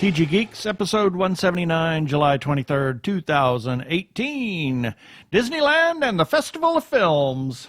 TG Geeks, episode 179, July 23rd, 2018. Disneyland and the Festival of Films.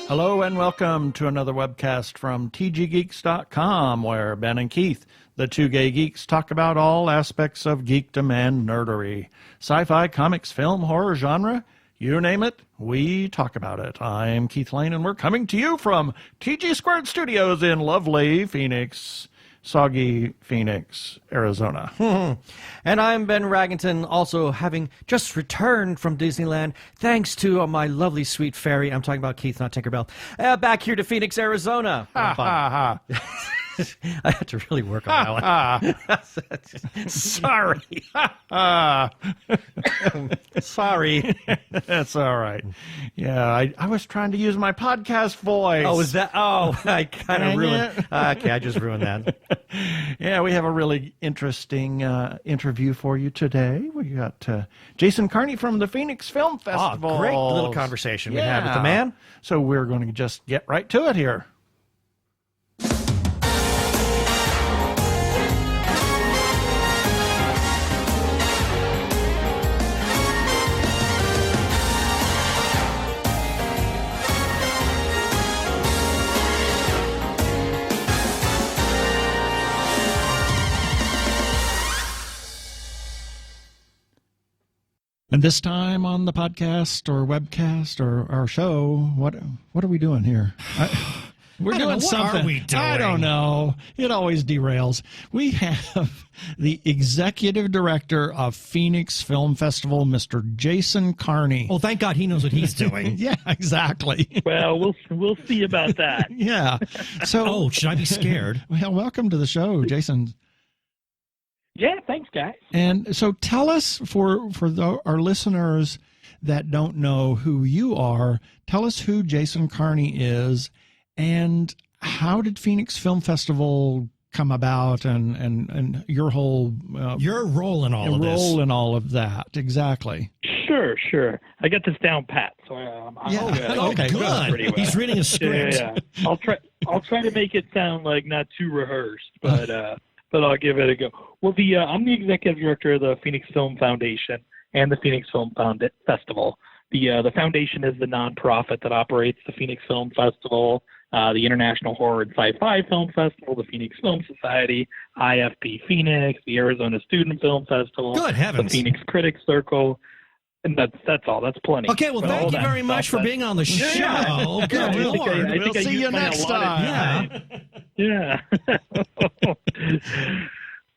Hello and welcome to another webcast from tggeeks.com, where Ben and Keith, the two gay geeks, talk about all aspects of geekdom and nerdery. Sci-fi, comics, film, horror, genre, you name it, we talk about it. I'm Keith Lane, and we're coming to you from TG Squared Studios in lovely Phoenix, soggy Phoenix, Arizona. And I'm Ben Raggington, also having just returned from Disneyland, thanks to my lovely sweet fairy. I'm talking about Keith, not Tinkerbell. Back here to Phoenix, Arizona. Ha, ha, ha. I had to really work on that one. Sorry. Sorry. That's all right. Yeah, I was trying to use my podcast voice. Oh, is that? Oh, I kind of ruined it. Okay, I just ruined that. Yeah, we have a really interesting interview for you today. We got Jason Carney from the Phoenix Film Festival. Oh, great little conversation we had with the man. So we're going to just get right to it here. And this time on the podcast or webcast or our show, what are we doing here? We're doing something. What are we doing? I don't know. It always derails. We have the executive director of Phoenix Film Festival, Mr. Jason Carney. Well, thank God he knows what he's doing. Yeah, exactly. Well, we'll see about that. Yeah. So, Oh, should I be scared? well, welcome to the show, Jason. Yeah, thanks, guys. And so tell us, for our listeners that don't know who you are, tell us who Jason Carney is and how did Phoenix Film Festival come about and your whole Your role in all of this. role in all of that. Exactly. Sure. I got this down pat, so I'm good. Oh, Okay, good. Pretty well. He's reading a script. Yeah. I'll try to make it sound like not too rehearsed, but I'll give it a go. Well, I'm the executive director of the Phoenix Film Foundation and the Phoenix Film Festival. The foundation is the nonprofit that operates the Phoenix Film Festival, the International Horror and Sci-Fi Film Festival, the Phoenix Film Society, IFP Phoenix, the Arizona Student Film Festival, Good heavens. the Phoenix Critics Circle, and that's all. That's plenty. Okay, well, But all thank you that very much stuff, for being on the show. Yeah. Good Yeah, Lord. I think We'll I see used you my next allotted time. Yeah.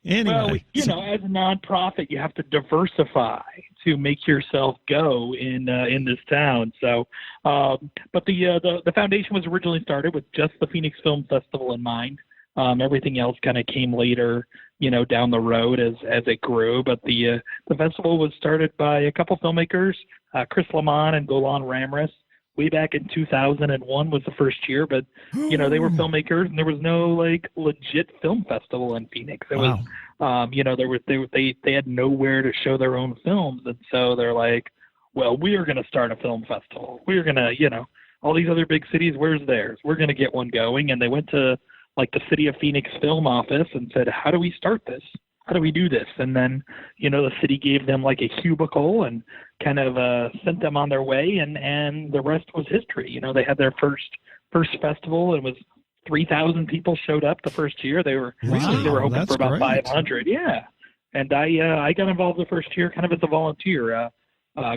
Anyway. Well, as a nonprofit, you have to diversify to make yourself go in this town. So, but the foundation was originally started with just the Phoenix Film Festival in mind. Everything else kind of came later, down the road as it grew. But the festival was started by a couple filmmakers, Chris Lamont and Golan Ramris. Way back in 2001 was the first year, but they were filmmakers, and there was no legit film festival in Phoenix. It was, they had nowhere to show their own films, and so they're like, well, we are going to start a film festival. We're going to, all these other big cities, where's theirs? We're going to get one going, and they went to the City of Phoenix Film Office and said, how do we start this? How do we do this? And then, the city gave them a cubicle and kind of sent them on their way, and the rest was history. They had their first festival, and it was 3,000 people showed up the first year. They were hoping that's for about great. 500. Yeah. And I got involved the first year kind of as a volunteer.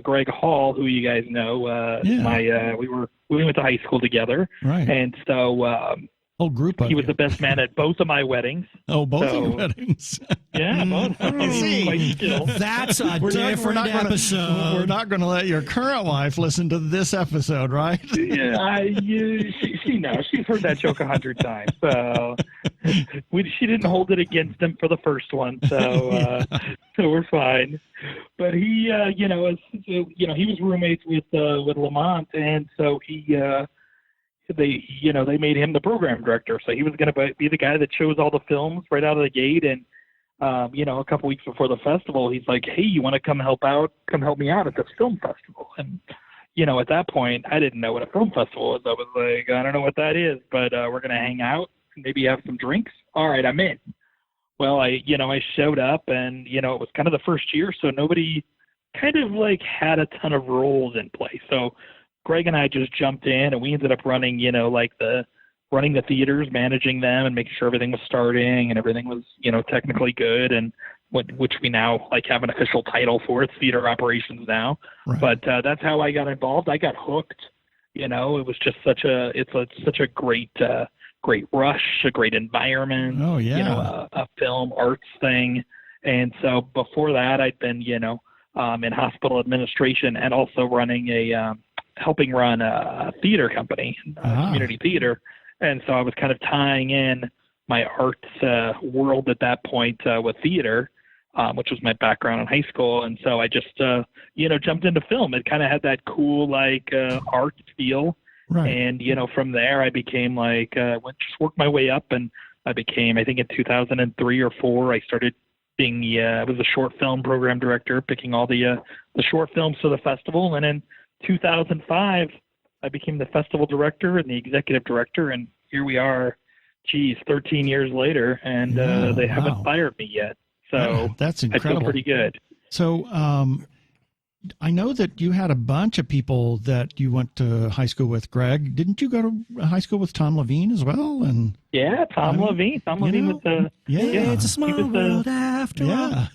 Greg Hall, who you guys know, we went to high school together. Right. And so Whole group of he was you. the best man at both of my weddings. Oh, both of so- your weddings. Yeah, both. See, Quite skilled. that's a different episode. We're not going to let your current wife listen to this episode, right? Yeah, she she knows. She's heard that joke 100 times. So she didn't hold it against him for the first one. So so we're fine. But he, he was roommates with Lamont, and so they made him the program director. So he was going to be the guy that chose all the films right out of the gate. And a couple weeks before the festival, he's like, "Hey, you want to come help me out at this film festival?" And at that point, I didn't know what a film festival was. I was like, I don't know what that is, but we're going to hang out and maybe have some drinks. All right, I'm in. Well, I showed up, and, it was kind of the first year, so nobody kind of like had a ton of roles in place. So Greg and I just jumped in, and we ended up running, running the theaters, managing them, and making sure everything was starting and everything was, technically good, and which we now have an official title for. It's theater operations now. Right. But that's how I got involved. I got hooked. It was just such a great rush, a great environment. Oh yeah. A film arts thing. And so before that, I'd been in hospital administration and also helping run a theater company, community theater. And so I was kind of tying in my arts world at that point with theater, which was my background in high school. And so I just, jumped into film. It kind of had that cool, art feel. Right. And, from there I became just worked my way up, and I became, I think in 2003 or 4, I started being, I was a short film program director, picking all the short films for the festival. And in 2005, I became the festival director and the executive director. And here we are, 13 years later, and they haven't fired me yet. So that's incredible. I feel pretty good. So I know that you had a bunch of people that you went to high school with, Greg. Didn't you go to high school with Tom Levine as well? And Tom Levine. Tom Levine was the it's a small world after all. Yeah,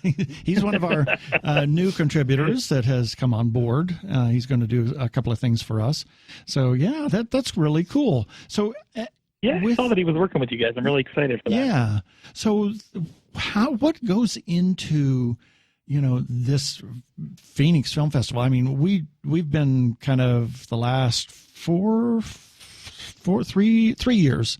he's one of our new contributors that has come on board. He's going to do a couple of things for us. So yeah, that's really cool. So I saw that he was working with you guys. I'm really excited for that. Yeah. So what goes into this Phoenix Film Festival? I mean, we've been kind of the last three years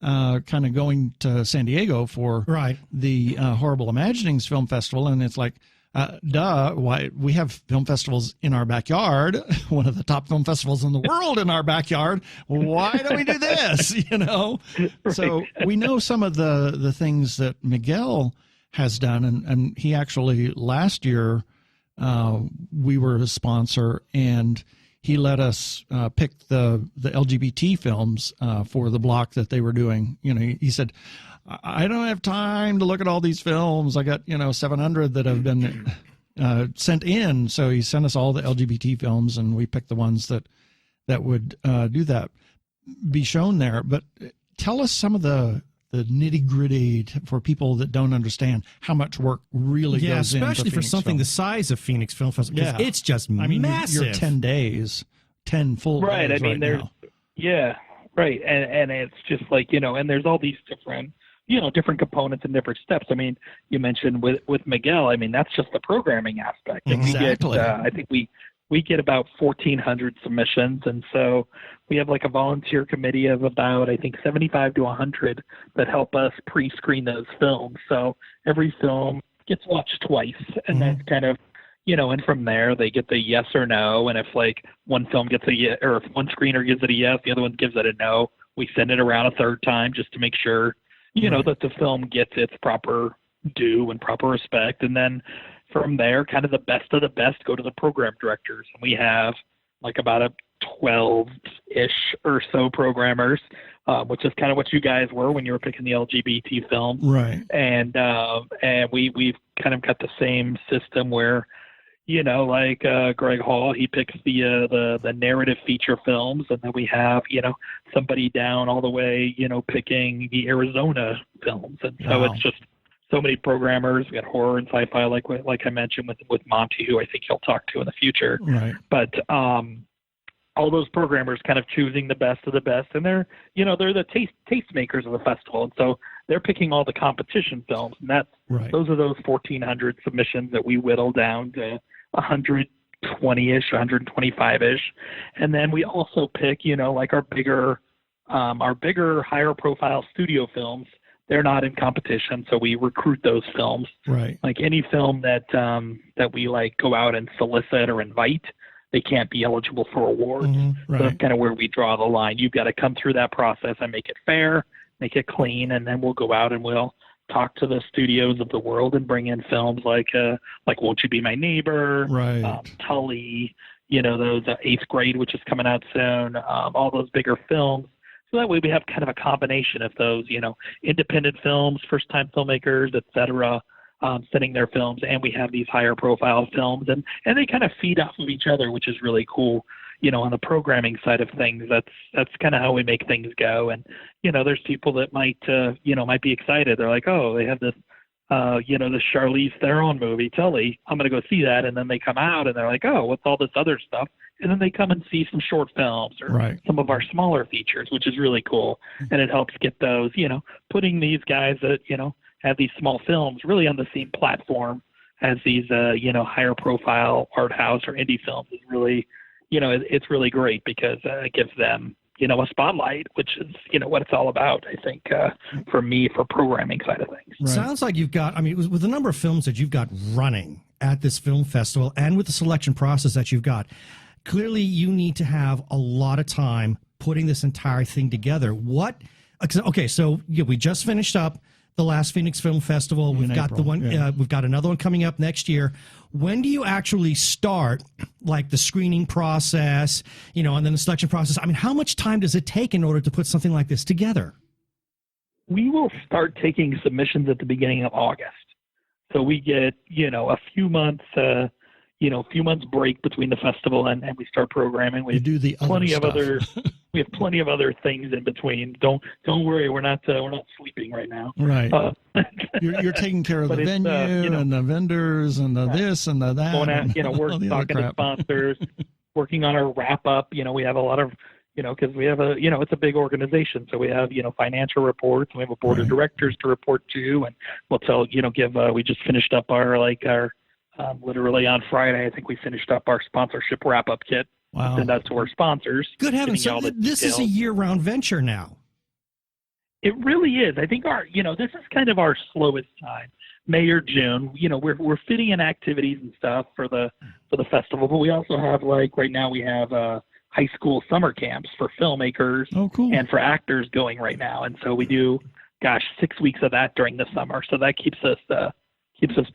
kind of going to San Diego for the Horrible Imaginings Film Festival, and it's like, why we have film festivals in our backyard, one of the top film festivals in the world in our backyard. Why don't we do this? Right. So we know some of the things that Miguel has done, and he actually last year we were his sponsor, and he let us pick the LGBT films for the block that they were doing. He said, I don't have time to look at all these films. I got 700 that have been sent in. So he sent us all the LGBT films, and we picked the ones that would be shown there. But tell us some of the nitty gritty for people that don't understand how much work really goes into especially for Phoenix something Film. the size of Phoenix Film Festival. Yeah. It's just massive. You're 10 days, 10 full right. days. I mean, right now. Right. And it's just and there's all these different, different components and different steps. I mean, you mentioned with Miguel, I mean, that's just the programming aspect. And Exactly. we get, I think we get about 1,400 submissions. And so we have a volunteer committee of about, I think, 75 to 100 that help us pre-screen those films. So every film gets watched twice, and that's kind of, and from there they get the yes or no. And if one film gets a yes, or if one screener gives it a yes, the other one gives it a no, we send it around a third time just to make sure, that the film gets its proper due and proper respect. And then from there, kind of the best of the best go to the program directors. And we have about a 12-ish or so programmers, which is kind of what you guys were when you were picking the LGBT film. Right. And we've kind of got the same system where, Greg Hall, he picks the narrative feature films, and then we have, somebody down all the way, picking the Arizona films. And so It's just so many programmers. We got horror and sci-fi, like I mentioned with Monty, who I think he'll talk to in the future. Right. But all those programmers kind of choosing the best of the best, and they're the taste makers of the festival, and so they're picking all the competition films, and those are those 1,400 submissions that we whittle down to 120-ish, 125-ish, and then we also pick our bigger Our bigger, higher profile studio films, they're not in competition, so we recruit those films. Right. Like any film that we like go out and solicit or invite, they can't be eligible for awards. Right. So that's kind of where we draw the line. You've got to come through that process and make it fair, make it clean, and then we'll go out and we'll talk to the studios of the world and bring in films like Won't You Be My Neighbor, Right. Tully, those Eighth Grade, which is coming out soon, all those bigger films. So that way we have kind of a combination of those, independent films, first-time filmmakers, et cetera, sending their films, and we have these higher profile films, and they kind of feed off of each other, which is really cool. On the programming side of things, that's kind of how we make things go. And, there's people that might be excited. They're like, oh, they have this, this Charlize Theron movie, Tully. I'm going to go see that. And then they come out and they're like, oh, what's all this other stuff? And then they come and see some short films or some of our smaller features, which is really cool. And it helps get those, putting these guys that, have these small films really on the same platform as these, higher profile art house or indie films is really, it's really great because it gives them, a spotlight, which is, what it's all about, I think, for me, for programming side of things. Right. Sounds like you've got, with the number of films that you've got running at this film festival and with the selection process that you've got, clearly you need to have a lot of time putting this entire thing together. Okay, so we just finished up the last Phoenix Film Festival. We've got the one. We've got another one coming up next year. When do you actually start, like the screening process, and then the selection process? How much time does it take in order to put something like this together? We will start taking submissions at the beginning of August. So we get, a few months, break between the festival and we start programming. We do the plenty other of other. We have plenty of other things in between. Don't worry, we're not sleeping right now. Right. You're taking care of the venue and the vendors and the this and the that. Going out, we're talking to sponsors, working on our wrap up. We have a lot of, because we have it's a big organization, so we have financial reports. And we have a board of directors to report to, and we'll we just finished up our literally on Friday, I think we finished up our sponsorship wrap up kit. Wow. Send out to our sponsors. Good heavens. So this is a year-round venture now. It really is. I think this is kind of our slowest time, May or June. We're fitting in activities and stuff for the festival, but we also have right now we have high school summer camps for filmmakers and for actors going right now. And so we do, 6 weeks of that during the summer. So that keeps us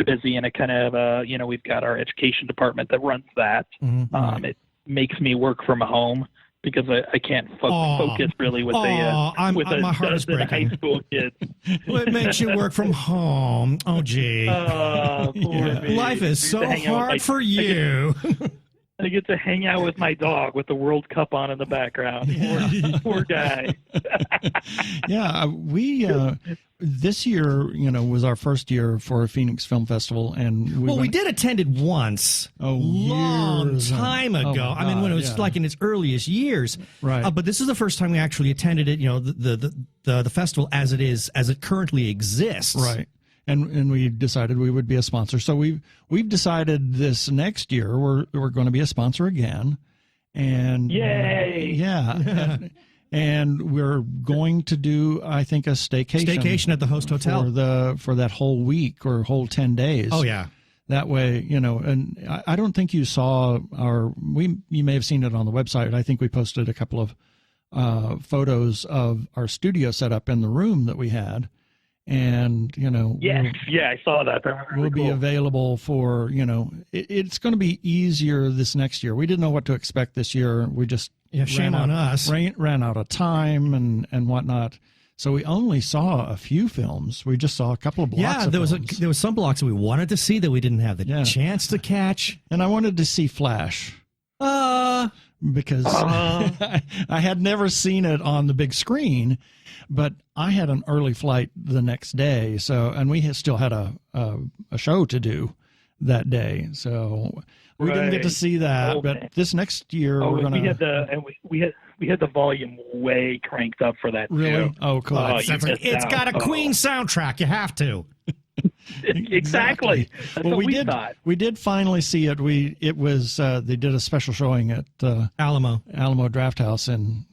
busy, and it kind of, we've got our education department that runs that. Mm-hmm. It makes me work from home because I can't focus really with a dozen high school kids. What makes you work from home? Oh, gee. Life is so hard for you. I get to hang out with my dog with the World Cup on in the background. Poor guy. We this year, was our first year for Phoenix Film Festival, and we did attend it once, long time ago. When it was like in its earliest years, right? But this is the first time we actually attended it. The festival as it currently exists, right? And we decided we would be a sponsor. So we've decided this next year we're going to be a sponsor again, and yay! And we're going to do, I think, a staycation at the host hotel for that whole week or whole 10 days. Oh yeah. That way, and I don't think you saw you may have seen it on the website. I think we posted a couple of photos of our studio setup in the room that we had. And, I saw that. We'll be available for, it's going to be easier this next year. We didn't know what to expect this year. We just shame on us. Ran out of time and whatnot. So we only saw a few films. We just saw a couple of blocks. Yeah, there was some blocks that we wanted to see that we didn't have the chance to catch. And I wanted to see Flash. Because I had never seen it on the big screen, but I had an early flight the next day, and we still had a show to do that day, so we didn't get to see that. But this next year we're gonna. We had the volume way cranked up for that. Really? Too. Oh, cool! It's got a Queen soundtrack. You have to. Exactly. That's what we thought. We did finally see it. It was they did a special showing at Alamo Draft House, and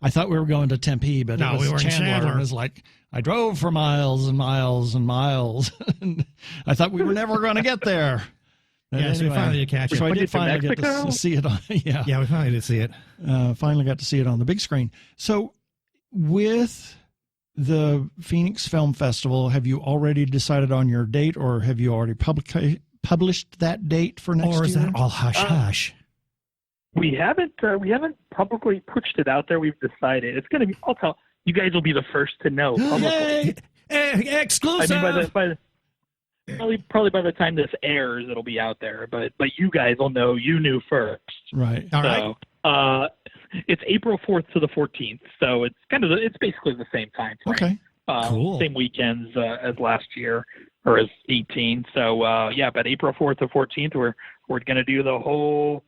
I thought we were going to Tempe, but No, it was we were in Chandler. It was like, I drove for miles and miles and miles. And I thought we were never going to get there. But Yeah, so we finally did catch it. So I Went did to finally get Mexico? to see it on, Yeah, we finally did see it. finally got to see it on the big screen. So with the Phoenix Film Festival, have you already decided on your date, or have you already published that date for next year? Or is that all hush hush? We haven't publicly pushed it out there. We've decided it's going to be. I'll tell you guys will be the first to know publicly. Yay! Exclusive! I mean, probably by the time this airs, it'll be out there. But you guys will know. You knew first. Right. All right. So it's April 4th to the 14th. So it's basically the same time frame. Okay. Cool. Same weekends as last year, or as 18. So but April 4th to 14th, we're going to do the whole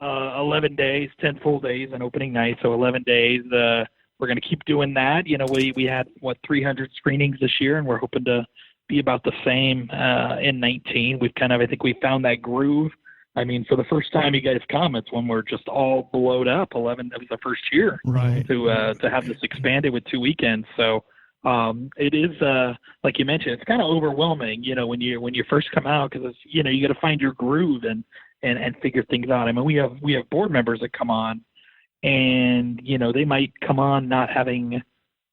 11 days, 10 full days, and opening night. So 11 days. We're going to keep doing that. You know, we had 300 screenings this year, and we're hoping to be about the same in 19. I think we found that groove. I mean, for the first time you guys come, it's when we're just all blowed up. 11, that was the first year Right. to have this expanded with 2 weekends. So it is, like you mentioned, it's kind of overwhelming, you know, when you first come out, because it's, you know, you got to find your groove and figure things out. I mean, we have board members that come on, and you know, they might come on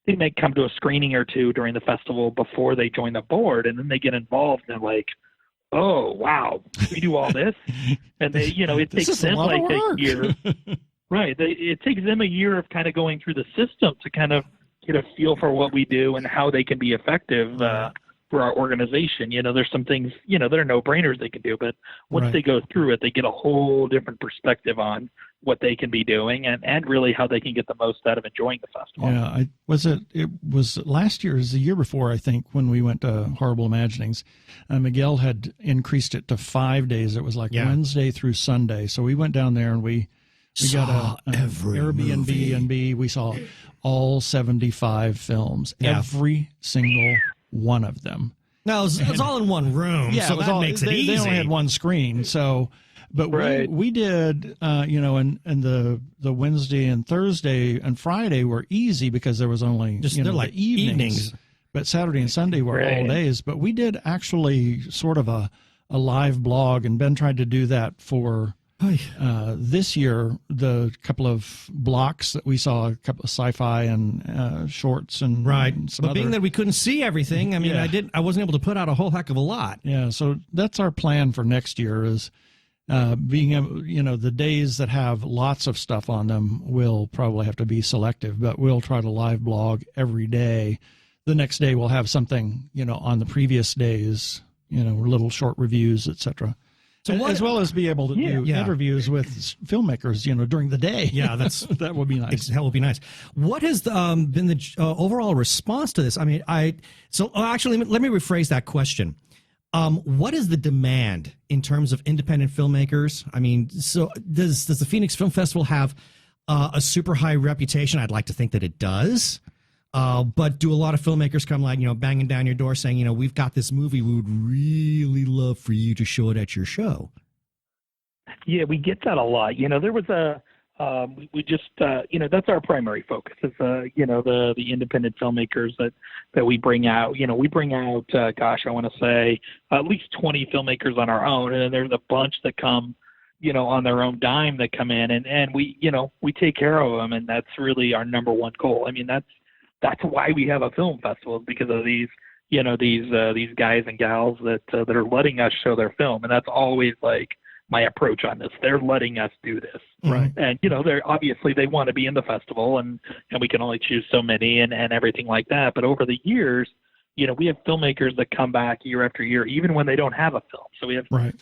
they might come to a screening or two during the festival before they join the board, and then they get involved and they're like, oh wow, we do all this, and they, you know, it This takes is a them lot of like a work. year, right? It takes them a year of kind of going through the system to kind of get a feel for what we do and how they can be effective for our organization. You know, there's some things, you know, that are no-brainers they can do, but once Right. they go through it, they get a whole different perspective on what they can be doing and really how they can get the most out of enjoying the festival. Yeah, it was last year, the year before, I think, when we went to Horrible Imaginings. Miguel had increased it to 5 days. It was like Yeah. Wednesday through Sunday. So we went down there and we got an every Airbnb, movie. and we saw all 75 films, Yeah. every single one of them. No, it's all in one room, so it was that makes it easy. They only had one screen, so. But Right. we did, you know, and the Wednesday and Thursday and Friday were easy because there was only Just- you know, they're like the evenings. But Saturday and Sunday were all Right. days. But we did actually sort of a live blog, and Ben tried to do that for this year. The couple of blocks that we saw, a couple of sci-fi and shorts and Right. and some But other. being that we couldn't see everything, I mean, Yeah. I wasn't able to put out a whole heck of a lot. Yeah, so that's our plan for next year is being able, you know, the days that have lots of stuff on them will probably have to be selective, but we'll try to live blog every day. The next day we'll have something, you know, on the previous days, you know, little short reviews, etc. So what- as well as be able to do Yeah. interviews with filmmakers, you know, during the day. Yeah, that's that would be nice. That would be nice. What has been the overall response to this? I mean, actually, let me rephrase that question. What is the demand in terms of independent filmmakers? I mean, so does the Phoenix Film Festival have a super high reputation? I'd like to think that it does. But do a lot of filmmakers come like, you know, banging down your door saying, you know, we've got this movie, we would really love for you to show it at your show? Yeah, we get that a lot. You know, there was we just, you know, that's our primary focus. It's, you know, the independent filmmakers that we bring out. You know, we bring out, I want to say at least 20 filmmakers on our own, and then there's a bunch that come, you know, on their own dime that come in, and we, you know, we take care of them, and that's really our number one goal. I mean, that's why we have a film festival, is because of these, you know, these guys and gals that are letting us show their film, and that's always like my approach on this. They're letting us do this. Right. And, you know, they want to be in the festival, and we can only choose so many and everything like that. But over the years, you know, we have filmmakers that come back year after year, even when they don't have a film. So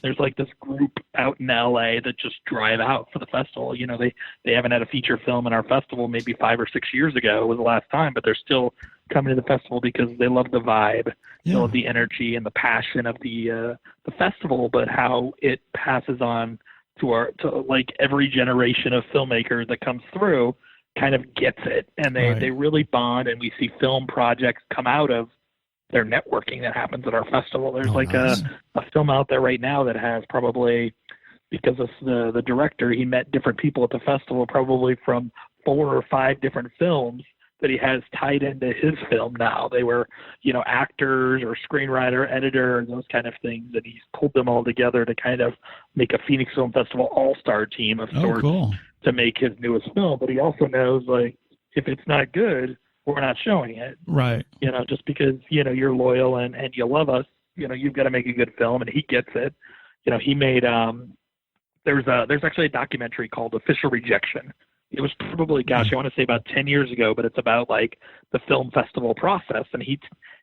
there's like this group out in LA that just drive out for the festival. You know, they haven't had a feature film in our festival maybe 5 or 6 years ago was the last time, but they're still coming to the festival because they love the vibe, they love the energy and the passion of the festival, but how it passes on to like every generation of filmmakers that comes through kind of gets it, and they really bond, and we see film projects come out of their networking that happens at our festival. There's nice. a film out there right now that has probably, because of the director, he met different people at the festival, probably from 4 or 5 different films that he has tied into his film now. They were, actors or screenwriter, editor, those kind of things, and he's pulled them all together to kind of make a Phoenix Film Festival all-star team of sorts to make his newest film. But he also knows, like, if it's not good, we're not showing it. Right. Just because, you're loyal and you love us, you've got to make a good film, and he gets it. He made, there's actually a documentary called Official Rejection. It was probably, I want to say about 10 years ago, but it's about like the film festival process. And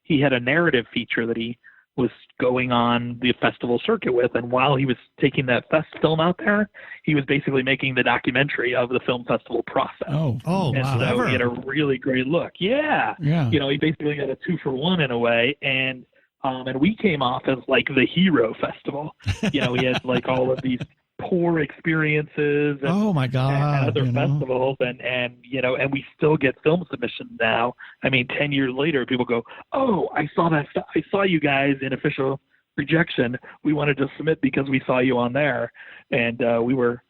he had a narrative feature that he was going on the festival circuit with. And while he was taking that film out there, he was basically making the documentary of the film festival process. Oh, and wow. So he had a really great look. Yeah. He basically got a 2-for-1 in a way. And we came off as like the hero festival. He had like all of these poor experiences and, oh my God, and other festivals and we still get film submissions now. I mean, 10 years later, people go, oh, I saw you guys in Official Rejection. We wanted to submit because we saw you on there. And we were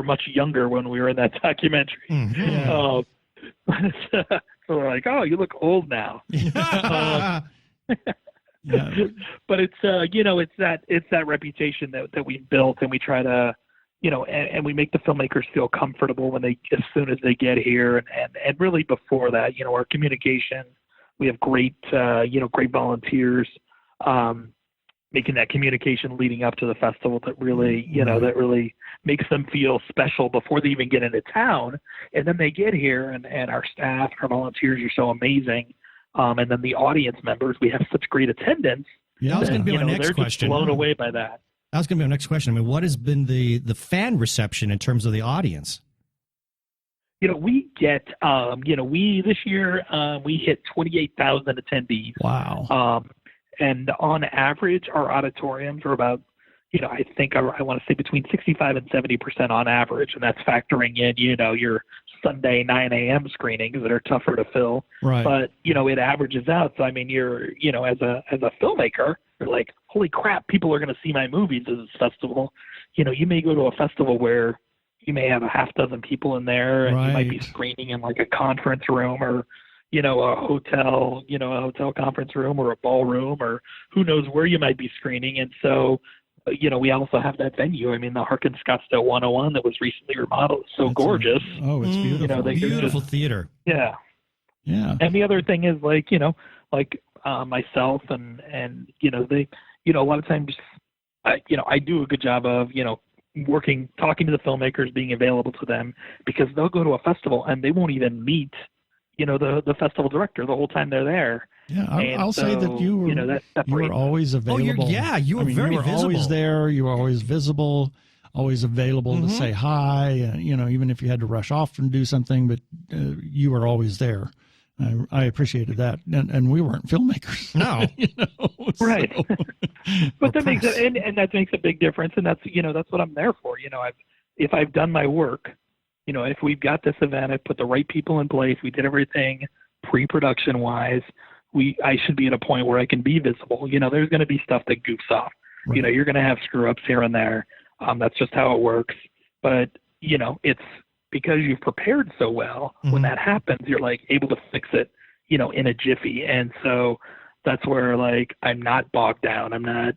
much younger when we were in that documentary. Yeah. So we're like, oh, you look old now. Yeah. But it's it's that reputation that we've built, and we try to and we make the filmmakers feel comfortable as soon as they get here, and really before that, our communication, we have great great volunteers making that communication leading up to the festival that really that really makes them feel special before they even get into town. And then they get here, and our staff, our volunteers are so amazing. And then the audience members, we have such great attendance. Yeah, that was going to be my next they're question. Just blown away by that. That was going to be my next question. I mean, what has been the fan reception in terms of the audience? We get, we this year we hit 28,000 attendees. Wow. And on average, our auditoriums are about, I think I want to say between 65 and 70% on average, and that's factoring in, your Sunday 9 a.m. screenings that are tougher to fill. Right. But it averages out. So I mean, you're as a filmmaker, you're like, holy crap, people are going to see my movies at this festival. You may go to a festival where you may have a half dozen people in there, and you might be screening in like a conference room or a hotel, a hotel conference room or a ballroom, or who knows where you might be screening. And so we also have that venue. I mean, the Harkin Scottsdale 101 that was recently remodeled. It's so gorgeous. It's beautiful. Beautiful theater. Yeah. Yeah. And the other thing is myself and they, a lot of times, I do a good job of, talking to the filmmakers, being available to them, because they'll go to a festival and they won't even meet, the festival director the whole time they're there. Yeah, I'll say that you were always available. You were very visible. Always there. You were always visible, always available to say hi. Even if you had to rush off and do something, but you were always there. I appreciated that, and we weren't filmmakers. No, right. But that makes it, and that makes a big difference, and that's that's what I'm there for. If I've done my work, if we've got this event, I put the right people in place, we did everything pre-production wise. I should be at a point where I can be visible. There's going to be stuff that goofs off. Right. You're going to have screw ups here and there. That's just how it works. But, it's because you've prepared so well. When that happens, you're like able to fix it, in a jiffy. And so that's where I'm not bogged down. I'm not,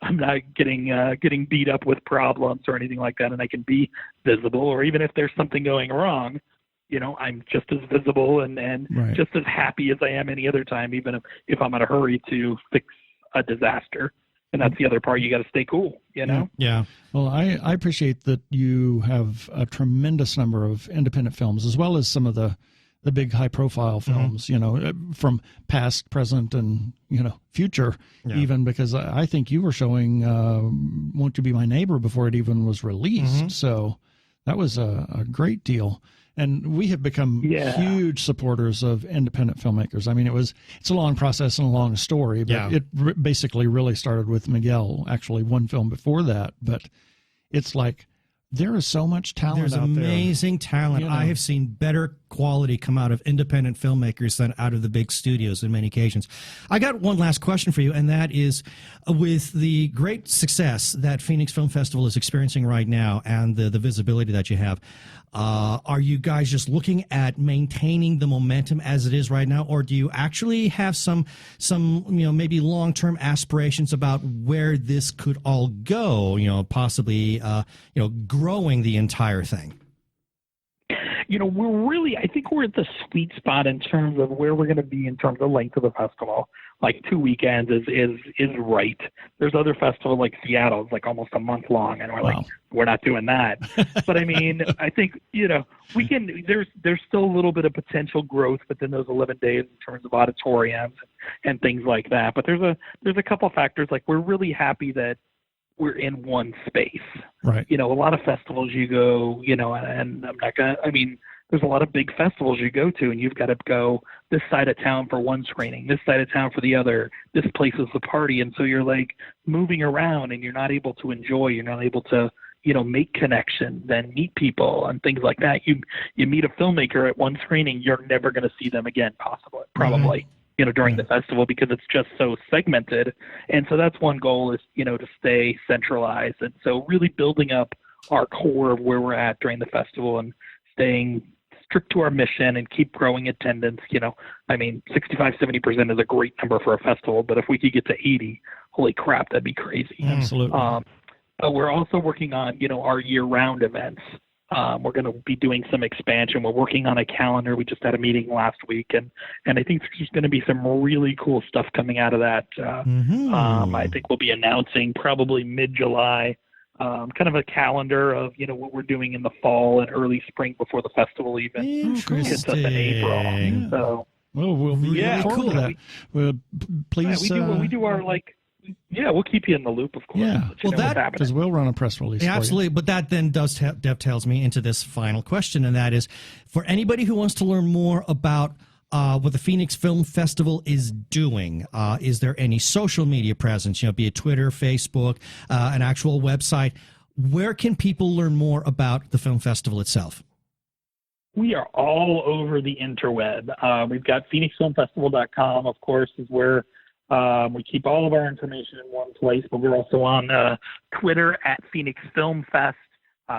I'm not getting beat up with problems or anything like that. And I can be visible, or even if there's something going wrong, I'm just as visible and right. just as happy as I am any other time, even if I'm in a hurry to fix a disaster. And that's the other part. You got to stay cool, Yeah. Well, I appreciate that you have a tremendous number of independent films, as well as some of the big high profile films, from past, present, and, future, even, because I think you were showing Won't You Be My Neighbor before it even was released. So that was a great deal. And we have become huge supporters of independent filmmakers. I mean, it's a long process and a long story, but it basically really started with Miguel, actually one film before that. But it's like there is so much talent out there. There's amazing talent. I have seen better quality come out of independent filmmakers than out of the big studios in many occasions. I got one last question for you, and that is, with the great success that Phoenix Film Festival is experiencing right now and the visibility that you have, are you guys just looking at maintaining the momentum as it is right now, or do you actually have some maybe long-term aspirations about where this could all go, possibly growing the entire thing? I think we're at the sweet spot in terms of where we're going to be in terms of length of the festival. Like 2 weekends is right. There's other festivals like Seattle, it's like almost a month long, and we're like, we're not doing that. But I mean, I think, we can, there's still a little bit of potential growth within those 11 days in terms of auditoriums and things like that. But there's a couple factors. Like, we're really happy that we're in one space. Right. A lot of festivals you go, and I'm not going to, there's a lot of big festivals you go to, and you've got to go this side of town for one screening, this side of town for the other, this place is the party. And so you're like moving around, and you're not able to enjoy, you're not able to, make connections and meet people and things like that. You meet a filmmaker at one screening, you're never going to see them again, probably. Mm-hmm. During the festival, because it's just so segmented. And so that's one goal is, to stay centralized. And so really building up our core of where we're at during the festival and staying strict to our mission and keep growing attendance. 65-70% is a great number for a festival, but if we could get to 80, holy crap, that'd be crazy. Absolutely. But we're also working on, our year-round events. We're going to be doing some expansion. We're working on a calendar. We just had a meeting last week, and I think there's going to be some really cool stuff coming out of that. I think we'll be announcing probably mid-July, kind of a calendar of, what we're doing in the fall and early spring before the festival even hits us in April. Yeah. So, we'll be really cool to that. Well, please. We do our we'll keep you in the loop, of course. Yeah, because we'll run a press release. Yeah, absolutely, but that then dovetails me into this final question, and that is, for anybody who wants to learn more about what the Phoenix Film Festival is doing, is there any social media presence? Be it Twitter, Facebook, an actual website. Where can people learn more about the film festival itself? We are all over the interweb. We've got PhoenixFilmFestival.com, of course, is where we keep all of our information in one place, but we're also on Twitter at Phoenix Film Fest.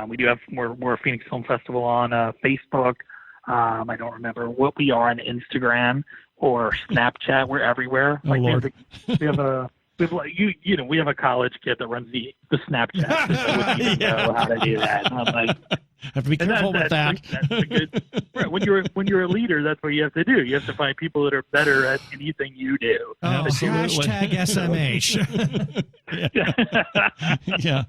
We do have more Phoenix Film Festival on Facebook. I don't remember what we are on Instagram or Snapchat. We're everywhere. Oh, Lord. We have a college kid that runs the Snapchat. So we know how to do that. And I'm like, have to be careful with that. That's good. Right. When you're a leader, that's what you have to do. You have to find people that are better at anything you do. Oh, hashtag SMH. Yeah.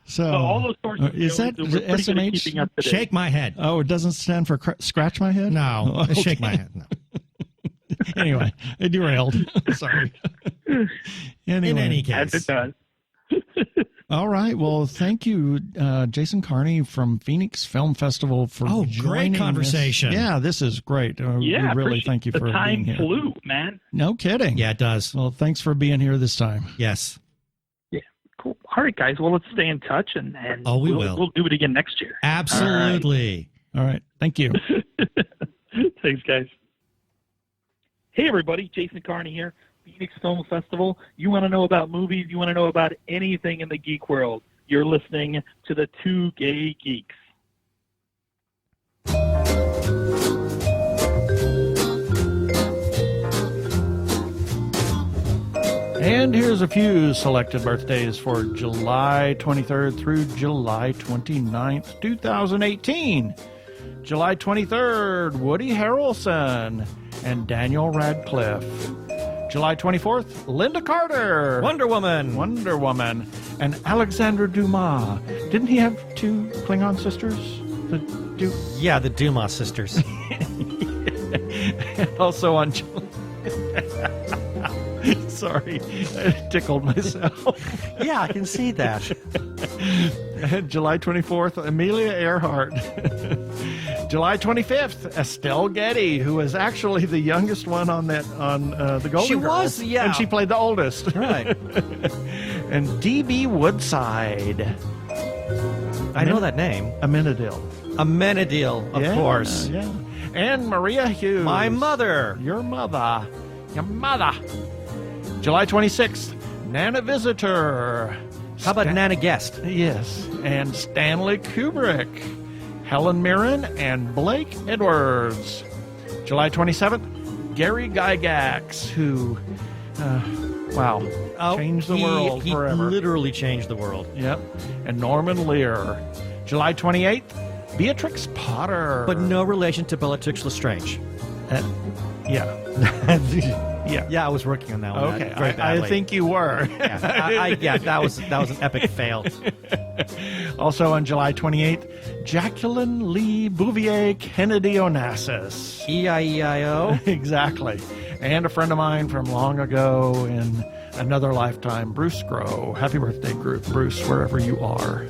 So all those sources. Is that SMH? Shake my head. Oh, it doesn't stand for scratch my head? No. Oh, okay. Shake my head. No. Anyway, it derailed. Sorry. Anyway. In any case. As it does. All right. Well, thank you, Jason Carney from Phoenix Film Festival for joining great conversation. This is great. We really thank you for being here. The time flew, man. No kidding. Yeah, it does. Well, thanks for being here this time. Yes. Yeah. Cool. All right, guys. Well, let's stay in touch, and we'll do it again next year. Absolutely. All right. Thank you. Thanks, guys. Hey, everybody. Jason Carney here. Phoenix Film Festival. You want to know about movies? You want to know about anything in the geek world? You're listening to the Two Gay Geeks. And here's a few selected birthdays for July 23rd through July 29th, 2018. July 23rd, Woody Harrelson and Daniel Radcliffe. July 24th, Linda Carter. Wonder Woman. And Alexandre Dumas. Didn't he have two Klingon sisters? The Dumas sisters. And also on Sorry, I tickled myself. Yeah, I can see that. July 24th, Amelia Earhart. July 25th, Estelle Getty, who was actually the youngest one on the Golden Girls. She was, yeah. And she played the oldest. Right. And D.B. Woodside. I know that name. Amenadiel. Amenadiel, of course. Yeah. And Maria Hughes. My mother. Your mother. Your mother. July 26th, Nana Visitor. How about Nana Guest? Yes. And Stanley Kubrick. Helen Mirren and Blake Edwards. July 27th, Gary Gygax, who, changed the world forever. He literally changed the world. Yep. And Norman Lear. July 28th, Beatrix Potter. But no relation to Bellatrix Lestrange. Yeah. Yeah, I was working on that one. Okay, very badly. I think you were. Yeah, that was an epic fail. Also on July 28th, Jacqueline Lee Bouvier Kennedy Onassis. E-I-E-I-O? Exactly. And a friend of mine from long ago in another lifetime, Bruce Groh. Happy birthday, Bruce, wherever you are.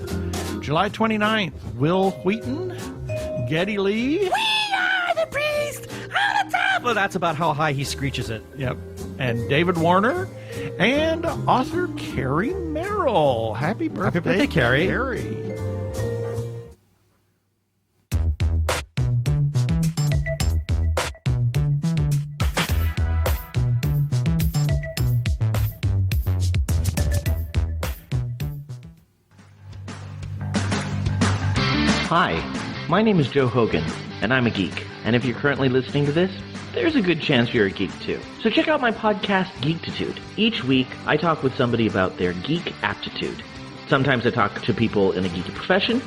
July 29th, Will Wheaton, Geddy Lee. We are the priest on the top! Well, that's about how high he screeches it. Yep. And David Warner and author Carrie Merrill. Happy birthday, Carrie. Hi, my name is Joe Hogan, and I'm a geek. And if you're currently listening to this, there's a good chance you're a geek too. So check out my podcast, Geektitude. Each week, I talk with somebody about their geek aptitude. Sometimes I talk to people in a geeky profession.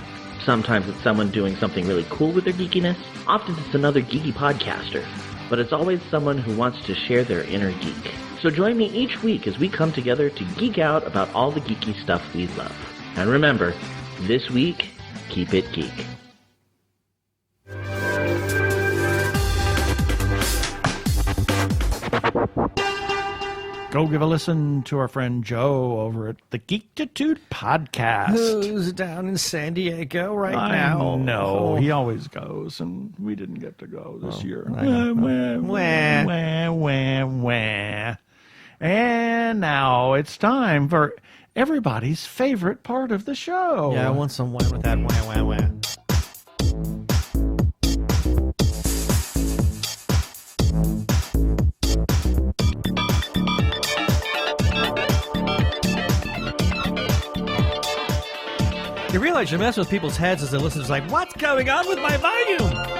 Sometimes it's someone doing something really cool with their geekiness. Often it's another geeky podcaster. But it's always someone who wants to share their inner geek. So join me each week as we come together to geek out about all the geeky stuff we love. And remember, this week, keep it geek. Go give a listen to our friend Joe over at the Geektitude podcast. Who's down in San Diego now? No, he always goes, and we didn't get to go this year. Wah. And now it's time for everybody's favorite part of the show. Yeah, I want some wine with that wah. You realize you're messing with people's heads as they listen. It's like, what's going on with my volume?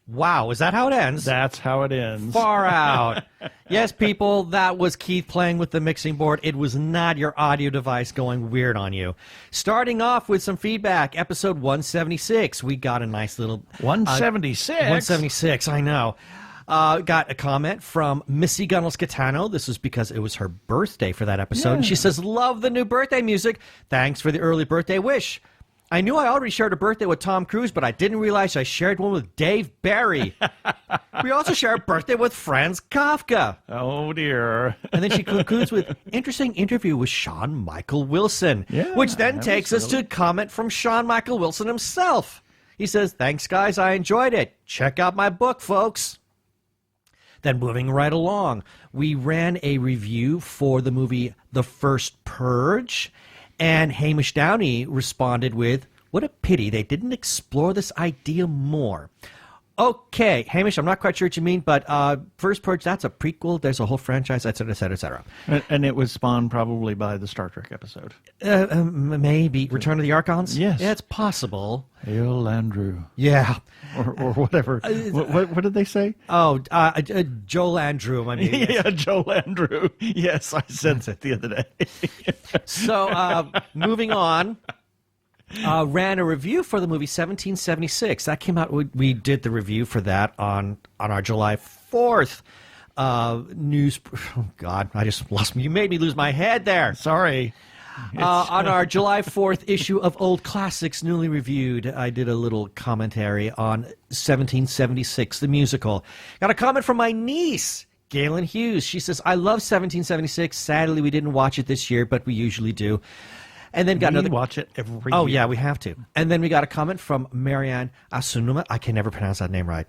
Wow, is that how it ends? That's how it ends. Far out. Yes, people, that was Keith playing with the mixing board. It was not your audio device going weird on you. Starting off with some feedback, episode 176. We got a nice little... 176? 176, I know. Got a comment from Missy Gunnels-Catano. This was because it was her birthday for that episode. Yeah. And she says, love the new birthday music. Thanks for the early birthday wish. I knew I already shared a birthday with Tom Cruise, but I didn't realize I shared one with Dave Barry. We also share a birthday with Franz Kafka. Oh, dear. And then she concludes with, interesting interview with Sean Michael Wilson, Yeah, which then takes us to a comment from Sean Michael Wilson himself. He says, thanks, guys. I enjoyed it. Check out my book, folks. Then moving right along, we ran a review for the movie The First Purge. And Hamish Downey responded with, what a pity they didn't explore this idea more. Okay, Hamish, I'm not quite sure what you mean, but First Purge, that's a prequel. There's a whole franchise, et cetera, et cetera, et cetera. And it was spawned probably by the Star Trek episode. Maybe. Return of the Archons? Yes. Yeah, it's possible. Hail Andrew. Yeah. Or whatever. What did they say? Oh, Joel Andrew, I mean. Yeah, Joel Andrew. Yes, I said that the other day. So, moving on, ran a review for the movie 1776. That came out, we did the review for that on our July 4th news. Oh, God, I just lost me. You made me lose my head there. Sorry. On our July 4th issue of Old Classics, newly reviewed, I did a little commentary on 1776, the musical. Got a comment from my niece, Galen Hughes. She says, I love 1776. Sadly, we didn't watch it this year, but we usually do. And then got We another. watch it every Oh, year. yeah, we have to. And then we got a comment from Marianne Asunuma. I can never pronounce that name right.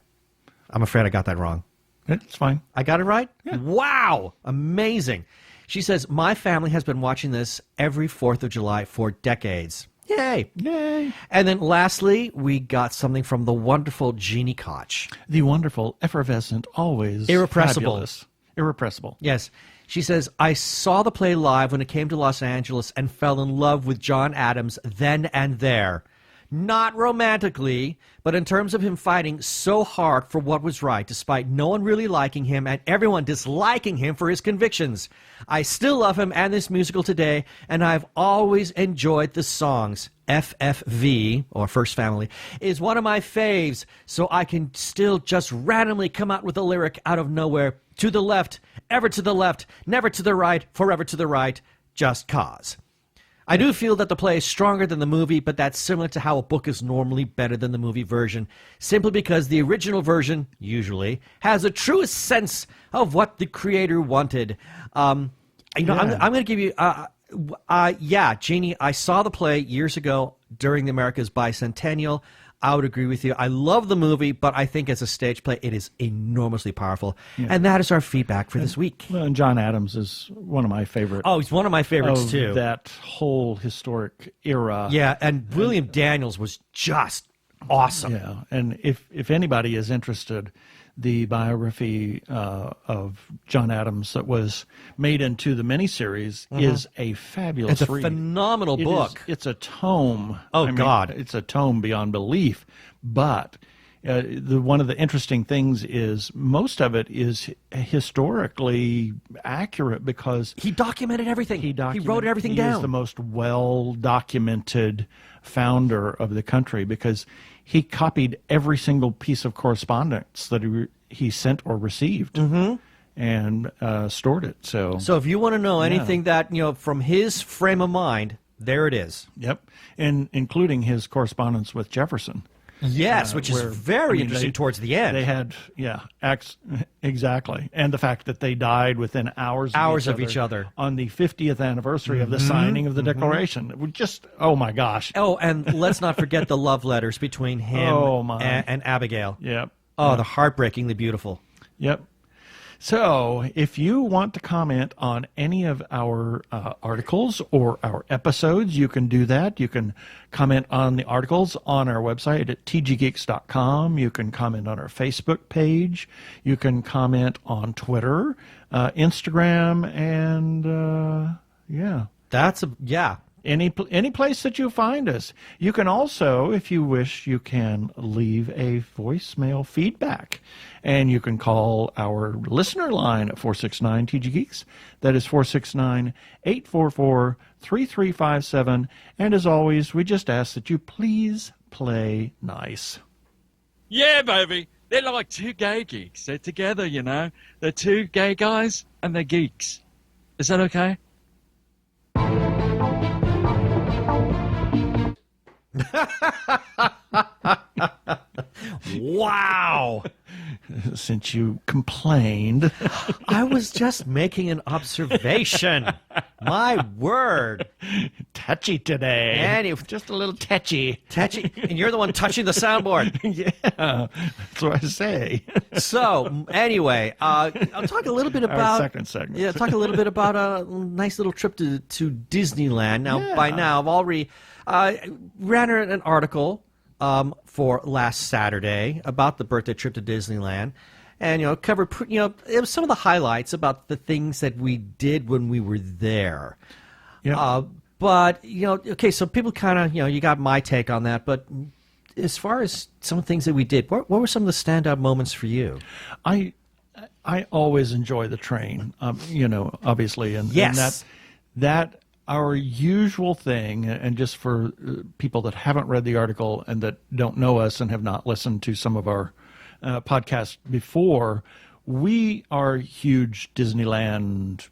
I'm afraid I got that wrong. It's fine. I got it right? Yeah. Wow. Amazing. She says, my family has been watching this every 4th of July for decades. Yay. Yay. And then lastly, we got something from the wonderful Jeannie Koch. The wonderful, effervescent, always Irrepressible. fabulous. Irrepressible. Yes. She says, I saw the play live when it came to Los Angeles and fell in love with John Adams then and there. Not romantically, but in terms of him fighting so hard for what was right, despite no one really liking him and everyone disliking him for his convictions. I still love him and this musical today, and I've always enjoyed the songs. FFV, or First Family, is one of my faves, so I can still just randomly come out with a lyric out of nowhere. To the left, ever to the left, never to the right, forever to the right, just cause. I do feel that the play is stronger than the movie, but that's similar to how a book is normally better than the movie version, simply because the original version, usually, has a truest sense of what the creator wanted. I'm going to give you... Jeannie, I saw the play years ago during the America's Bicentennial. I would agree with you. I love the movie, but I think as a stage play, it is enormously powerful. Yeah. And that is our feedback for this week. Well, and John Adams is one of my favorites. Oh, he's one of my favorites, too. That whole historic era. Yeah, and William Daniels was just awesome. Yeah, and if anybody is interested, the biography of John Adams that was made into the miniseries is a fabulous read. It's a read. phenomenal book. It's a tome. Oh, God. It's a tome beyond belief. But one of the interesting things is most of it is historically accurate because... He documented everything. He wrote everything down. He is the most well-documented founder of the country because he copied every single piece of correspondence that he sent or received and stored it. So if you want to know anything that, from his frame of mind, there it is. Yep, and including his correspondence with Jefferson. Yes, which is very interesting towards the end. They had, exactly. And the fact that they died within hours of each other on the 50th anniversary of the signing of the Declaration. It would just, oh my gosh. Oh, and let's not forget the love letters between him and Abigail. Yep. Oh, the heartbreakingly beautiful. Yep. So, if you want to comment on any of our articles or our episodes, you can do that. You can comment on the articles on our website at tggeeks.com. You can comment on our Facebook page. You can comment on Twitter, Instagram, and Any place that you find us. You can also, if you wish, you can leave a voicemail feedback. And you can call our listener line at 469-TG-GEEKS. That is 469-844-3357. And as always, we just ask that you please play nice. Yeah, baby. They're like two gay geeks. They're together, They're two gay guys and they're geeks. Is that okay? Wow. Since you complained. I was just making an observation. My word. Touchy today. And just a little touchy. Touchy. And you're the one touching the soundboard. Yeah, that's what I say. So, anyway, I'll talk a little bit about... Our second segment. Yeah, talk a little bit about a nice little trip to Disneyland. Now, by now, I've already ran an article for last Saturday about the birthday trip to Disneyland, and covered it was some of the highlights about the things that we did when we were there. Yeah. But okay, so people kind of you got my take on that, but as far as some things that we did, what were some of the standout moments for you? I always enjoy the train, obviously, and yes, and that our usual thing, and just for people that haven't read the article and that don't know us and have not listened to some of our podcasts before, we are huge Disneyland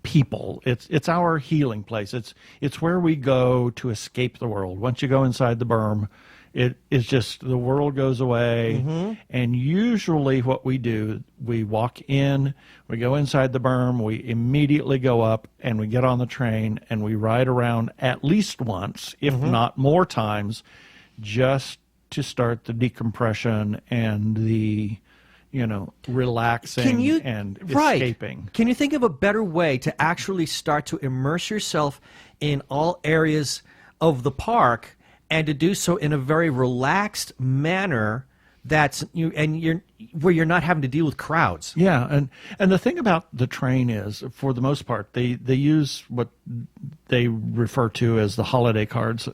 people. It's our healing place. It's where we go to escape the world. Once you go inside the berm, it is just the world goes away. And usually what we do, we walk in, we go inside the berm, we immediately go up and we get on the train and we ride around at least once, if not more times, just to start the decompression and the, relaxing and escaping. Can you think of a better way to actually start to immerse yourself in all areas of the park and to do so in a very relaxed manner where you're not having to deal with crowds? Yeah, and the thing about the train is, for the most part, they use what they refer to as the holiday cars,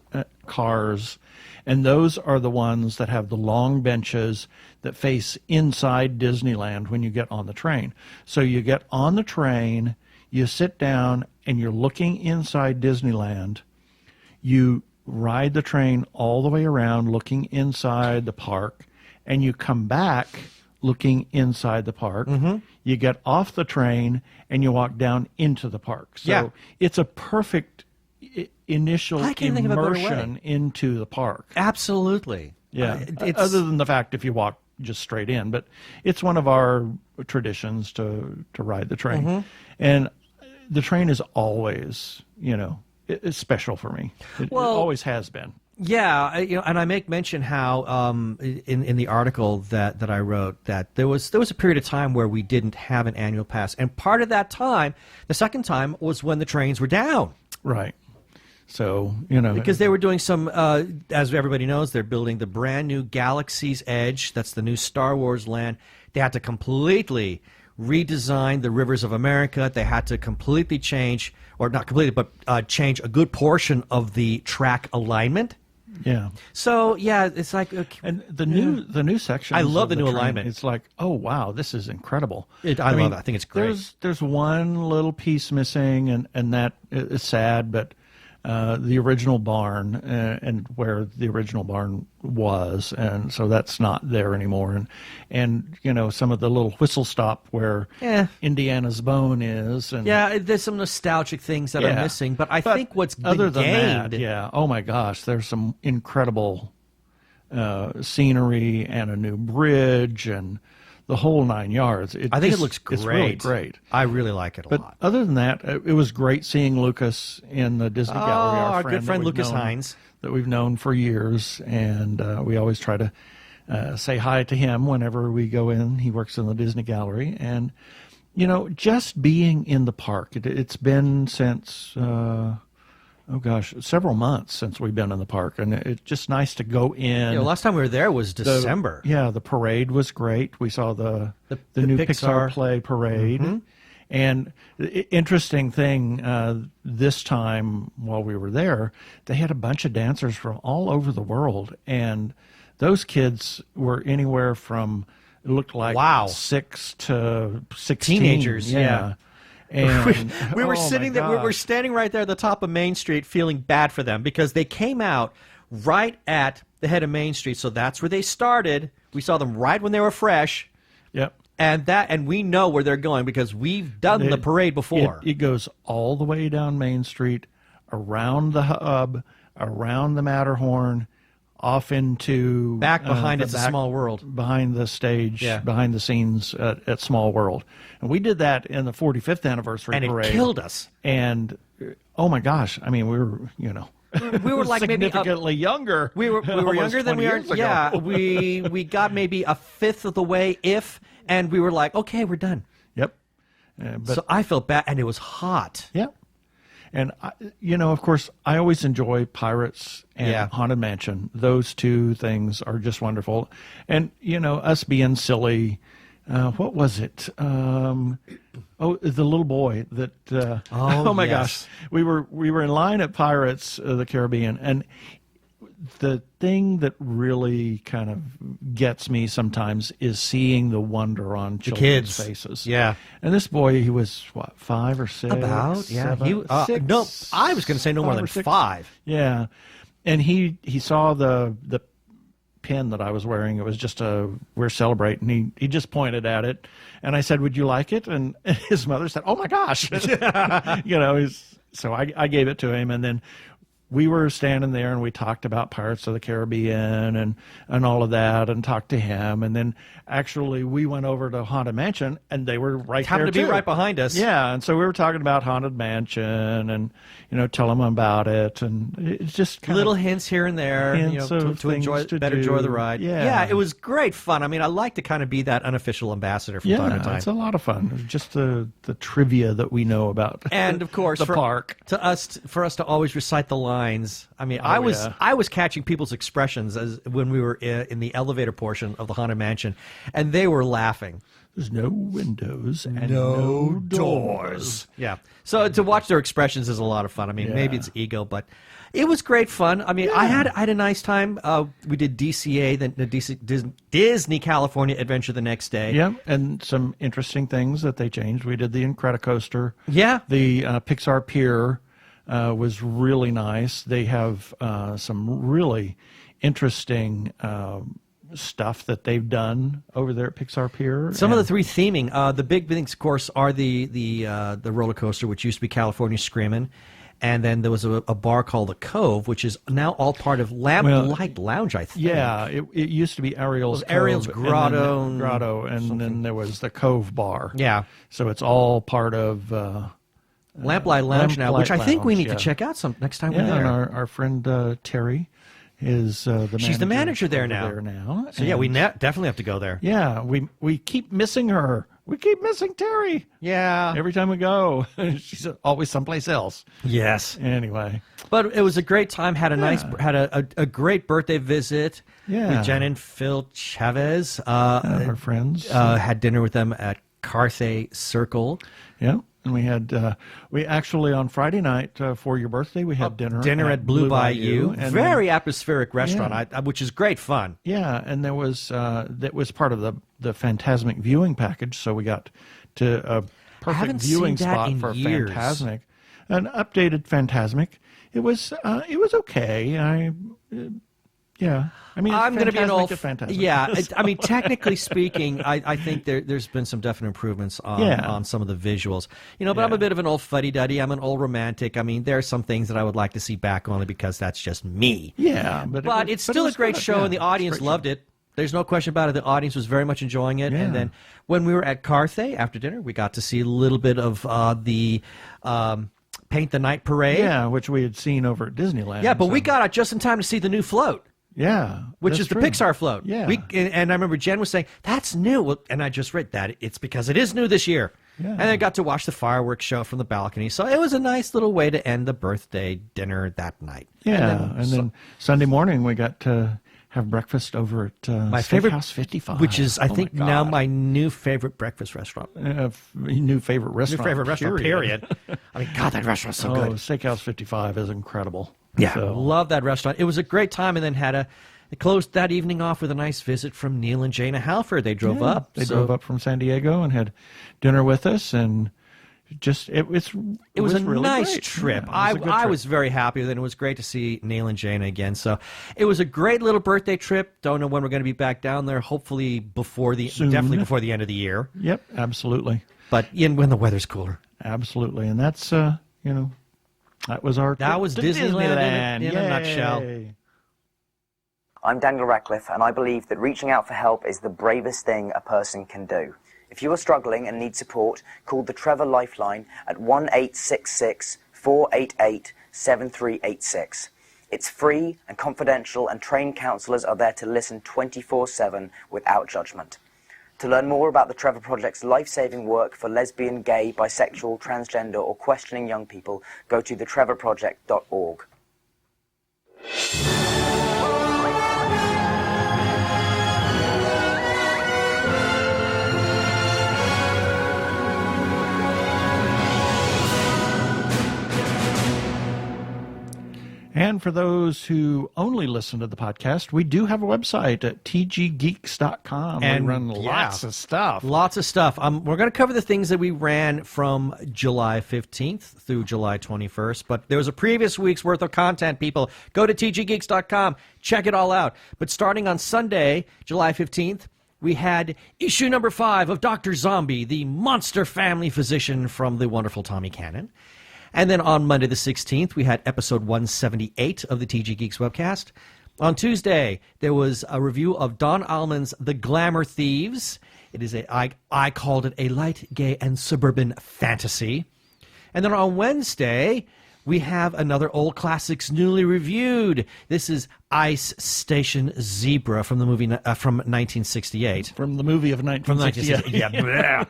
and those are the ones that have the long benches that face inside Disneyland when you get on the train. So you get on the train, you sit down, and you're looking inside Disneyland. You ride the train all the way around, looking inside the park, and you come back looking inside the park. Mm-hmm. You get off the train, and you walk down into the park. So it's a perfect initial immersion into the park. Absolutely. Yeah. Other than the fact if you walk just straight in, but it's one of our traditions to ride the train. Mm-hmm. And the train is always, it's special for me. It always has been. Yeah, and I make mention how in the article that I wrote that there was a period of time where we didn't have an annual pass, and part of that time, the second time, was when the trains were down. Right. So because they were doing some, as everybody knows, they're building the brand new Galaxy's Edge. That's the new Star Wars land. They had to completely redesign the Rivers of America. They had to completely change, or not completely, but change a good portion of the track alignment. Yeah. So it's like, and the new section. I love the new alignment. It's like, oh wow, this is incredible. I love it. I think it's great. There's one little piece missing, and that is sad, but. The original barn and where the original barn was, and so that's not there anymore. And some of the little whistle stop where Indiana's bone is. And there's some nostalgic things that are missing, but I think what's other been than gained, that, oh my gosh, there's some incredible scenery and a new bridge and the whole 9 yards. I think it looks great. It's really great. I really like it a lot. But other than that, it was great seeing Lucas in the Disney Gallery. Our good friend Lucas Hines. That we've known for years, and we always try to say hi to him whenever we go in. He works in the Disney Gallery. And, just being in the park, it's been since... several months since we've been in the park, and it's just nice to go in. Last time we were there was December. The parade was great. We saw the new Pixar play parade. Mm-hmm. And the interesting thing, this time while we were there, they had a bunch of dancers from all over the world, and those kids were anywhere from, it looked like 6 to 16. Teenagers, yeah. And we were sitting there. We were standing right there at the top of Main Street, feeling bad for them because they came out right at the head of Main Street. So that's where they started. We saw them right when they were fresh. Yep. And we know where they're going because we've done the parade before. It goes all the way down Main Street, around the hub, around the Matterhorn, off into back behind It's a Small World, behind the stage, behind the scenes at Small World, and we did that in the 45th anniversary parade, and it killed us. And oh my gosh, I mean, we were we were like significantly younger. We were younger than we are. Yeah, we got maybe a fifth of the way, and we were like, okay, we're done. Yep. So I felt bad, and it was hot. Yep. And, of course, I always enjoy Pirates and Haunted Mansion. Those two things are just wonderful. And, us being silly, what was it? The little boy that, oh my gosh. We were in line at Pirates of the Caribbean, and the thing that really kind of gets me sometimes is seeing the wonder on children's faces. Yeah. And this boy, he was, 5 or 6? About, yeah. 7, 6? No, I was going to say no more than 5. Yeah. And he saw the pin that I was wearing. It was just we're celebrating. He just pointed at it. And I said, would you like it? And his mother said, oh my gosh. So I gave it to him, and then we were standing there and we talked about Pirates of the Caribbean and all of that and talked to him. And then actually we went over to Haunted Mansion and they were right Happened there to be too. right behind us. Yeah, and so we were talking about Haunted Mansion and, tell them about it. And it's just kind Little of hints here and there, hints of to enjoy things to better enjoy do. the ride. Yeah. It was great fun. I mean, I like to kind of be that unofficial ambassador from time to time. It's a lot of fun. Just the trivia that we know about. And of course, the park. For us to always recite the lines. I mean, I was catching people's expressions as when we were in the elevator portion of the Haunted Mansion, and they were laughing. There's no windows and no doors. Yeah. So to watch their expressions is a lot of fun. I mean, maybe it's ego, but it was great fun. I mean, I had a nice time. We did DCA, the Disney California Adventure the next day. Yeah, and some interesting things that they changed. We did the Incredicoaster. Yeah. The Pixar Pier was really nice. They have some really interesting stuff that they've done over there at Pixar Pier. Some of the three theming. The big things, of course, are the roller coaster, which used to be California Screamin'. And then there was a bar called The Cove, which is now all part of Lamplight Lounge, I think. Yeah, it used to be Ariel's Cove, Ariel's Grotto. And then there was the Cove Bar. Yeah. So it's all part of Lamplight Lounge now, which I think we need to Lounge, check out some next time yeah, we're there. and our friend Terry is the manager. She's the manager there over now. So and yeah, we definitely have to go there. Yeah, we keep missing her. We keep missing Terry. Yeah. Every time we go, she's always someplace else. Yes. Anyway, but it was a great time. Had a great birthday visit. Yeah. With Jen and Phil Chavez. our friends. Had dinner with them at Carthay Circle. Yeah. And we actually on Friday night for your birthday, we had dinner at Blue Bayou. and Very atmospheric restaurant, which is great fun. Yeah, and there was that was part of the Phantasmic viewing package, so we got to a perfect viewing spot for years. Phantasmic, an updated Phantasmic. It was okay. Yeah, I mean, I'm going to be an old. Phantasmic. Yeah, I mean, technically speaking, I think there's been some definite improvements on some of the visuals. But I'm a bit of an old fuddy-duddy. I'm an old romantic. I mean, there are some things that I would like to see back only because that's just me. Yeah, but it's still a great show, and the audience loved it. There's no question about it. The audience was very much enjoying it. Yeah. And then when we were at Carthay after dinner, we got to see a little bit of the Paint the Night Parade. Yeah, which we had seen over at Disneyland. Yeah, but we got out just in time to see the new float. Yeah, which is the Pixar float. Yeah, and I remember Jen was saying that's new, and I just read that it's because it is new this year. Yeah. And I got to watch the fireworks show from the balcony, so it was a nice little way to end the birthday dinner that night. Yeah, and then Sunday morning we got to have breakfast over at my favorite Steakhouse 55, which is I think now my new favorite breakfast restaurant. New favorite restaurant. New favorite restaurant. Period. I mean, God, that restaurant's so good. Steakhouse 55 is incredible. Yeah, love that restaurant. It was a great time, and then it closed that evening off with a nice visit from Neil and Jana Halford. They drove up. They drove up from San Diego and had dinner with us, and just it was a really nice great. trip. Yeah, I was very happy with it. It was great to see Neil and Jana again. So it was a great little birthday trip. Don't know when we're going to be back down there. Hopefully definitely before the end of the year. Yep, absolutely. But when the weather's cooler. Absolutely, and that's that was Disneyland in a nutshell. I'm Daniel Radcliffe, and I believe that reaching out for help is the bravest thing a person can do. If you are struggling and need support, call the Trevor Lifeline at 1-866-488-7386. It's free and confidential, and trained counsellors are there to listen 24/7 without judgment. To learn more about the Trevor Project's life-saving work for lesbian, gay, bisexual, transgender, or questioning young people, go to thetrevorproject.org. And for those who only listen to the podcast, we do have a website at tggeeks.com. And we run lots of stuff. Lots of stuff. We're going to cover the things that we ran from July 15th through July 21st. But there was a previous week's worth of content, people. Go to tggeeks.com. Check it all out. But starting on Sunday, July 15th, we had issue number 5 of Dr. Zombie, the monster family physician from the wonderful Tommy Cannon. And then on Monday the 16th, we had episode 178 of the TG Geeks webcast. On Tuesday, there was a review of Don Allman's The Glamour Thieves. It is I called it a light, gay, and suburban fantasy. And then on Wednesday, we have another old classics newly reviewed. This is Ice Station Zebra from the movie from 1968. From the movie of 1968. Yeah.